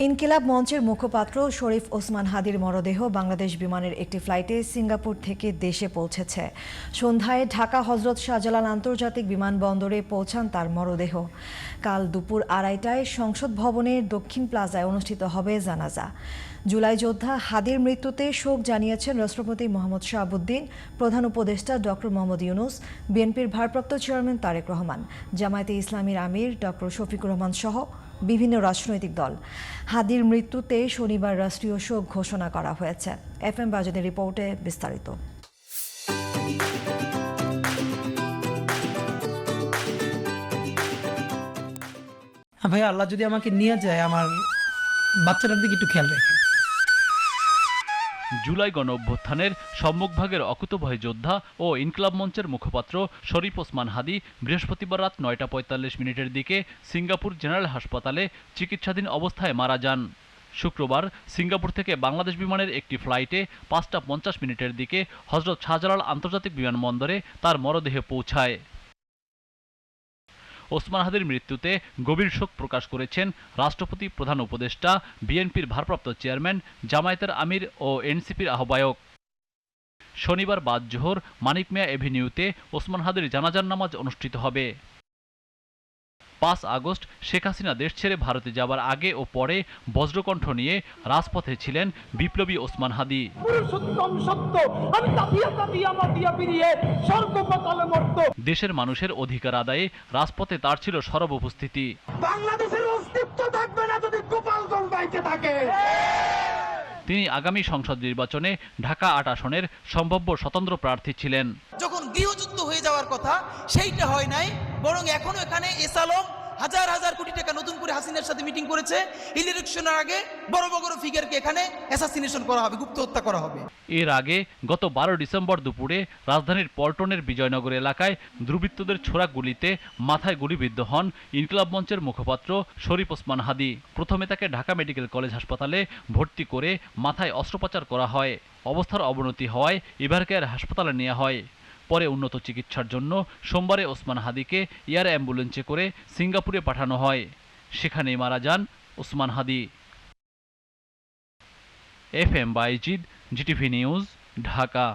ইনকিলাব মঞ্চের মুখপাত্র শরীফ ওসমান হাদির মরদেহ বাংলাদেশ বিমানের একটি ফ্লাইটে সিঙ্গাপুর থেকে দেশে পৌঁছেছে। সন্ধ্যায় ঢাকা হজরত শাহজালাল আন্তর্জাতিক বিমানবন্দরে পৌঁছান তার মরদেহ। কাল দুপুর 2:30টায় সংসদ ভবনের দক্ষিণ প্লাজায় অনুষ্ঠিত হবে জানাজা। জুলাই যোদ্ধা হাদির মৃত্যুতে শোক জানিয়েছেন রাষ্ট্রপতি মোহাম্মদ শাহাবুদ্দিন, প্রধান উপদেষ্টা ডক্টর মোহাম্মদ ইউনূস, বিএনপির ভারপ্রাপ্ত চেয়ারম্যান তারেক রহমান, জামায়াতে ইসলামীর আমির ডক্টর শফিকুর রহমান সহ বিভিন্ন রাজনৈতিক দল। হাদির মৃত্যুতে শনিবার রাষ্ট্রীয় শোক ঘোষণা করা হয়েছে। FM বাজেদের রিপোর্টে বিস্তারিত। ভাই, আল্লাহ যদি আমাকে নিয়ে যায়, আমার বাচ্চাটার দিকে একটু খেয়াল রাখেন। জুলাই গণ অভ্যুত্থানের সম্মুখভাগের অকুতোভয় যোদ্ধা ও ইনকিলাব মঞ্চের মুখপাত্র শরীফ ওসমান হাদি বৃহস্পতিবার রাত 9:45 দিকে সিঙ্গাপুর জেনারেল হাসপাতালে চিকিৎসাধীন অবস্থায় মারা যান। শুক্রবার সিঙ্গাপুর থেকে বাংলাদেশ বিমানের একটি ফ্লাইটে 5:50 দিকে হজরত শাহজালাল আন্তর্জাতিক বিমানবন্দরে তার মরদেহ পৌঁছায়। ওসমান হাদির মৃত্যুতে গভীর শোক প্রকাশ করেছেন রাষ্ট্রপতি, প্রধান উপদেষ্টা, বিএনপির ভারপ্রাপ্ত চেয়ারম্যান, জামায়াতের আমির ও এনসিপির আহ্বায়ক। শনিবার বাদ জোহর মানিক মিয়া এভিনিউতে ওসমান হাদির জানাজার নামাজ অনুষ্ঠিত হবে। 5 আগস্ট শেখ হাসিনা দেশ ছেড়ে ভারতে যাবার আগে ও পরে বজ্রকণ্ঠ নিয়ে রাজপথে ছিলেন বিপ্লবী ওসমান হাদি। দেশের মানুষের অধিকার আদায়ে রাজপথে তার ছিল সরব উপস্থিতি। বাংলাদেশের অস্তিত্ব থাকবে না যদি গোপালগঞ্জ বাইতে থাকে। তিনি আগামী সংসদ নির্বাচনে ঢাকা 8 আসনের সম্ভাব্য স্বতন্ত্র প্রার্থী ছিলেন। যখন গৃহযুদ্ধ হয়ে যাওয়ার কথা সেইটা হয় নাই, বরং এখনো এখানে এসালম হাজার হাজার কোটি টাকা নতুন করে হাসিনার সাথে মিটিং করেছে। ইলেকশনের আগে বড় বড় ফিগারকে এখানে অ্যাসাসিনেশন করা হবে, গুপ্ত হত্যা করা হবে। এর আগে গত 12 ডিসেম্বর দুপুরে রাজধানীর পল্টনের বিজয়নগর এলাকায় দুর্বৃত্তদের ছোড়া গুলিতে মাথায় গুলিবিদ্ধ হন ইনকিলাব মঞ্চের মুখপাত্র শরীফ ওসমান হাদি। প্রথমে তাকে ঢাকা মেডিকেল কলেজ হাসপাতালে ভর্তি করে মাথায় অস্ত্রোপচার করা হয়। অবস্থার অবনতি হওয়ায় এভারকেয়ার হাসপাতালে নেওয়া হয়। পরে উন্নত চিকিৎসার জন্য সোমবারে ওসমান হাদিকে এয়ার অ্যাম্বুলেন্সে করে সিঙ্গাপুরে পাঠানো হয়। সেখানেই মারা যান Osman Hadi. FM Bayezid, GTV news, Dhaka.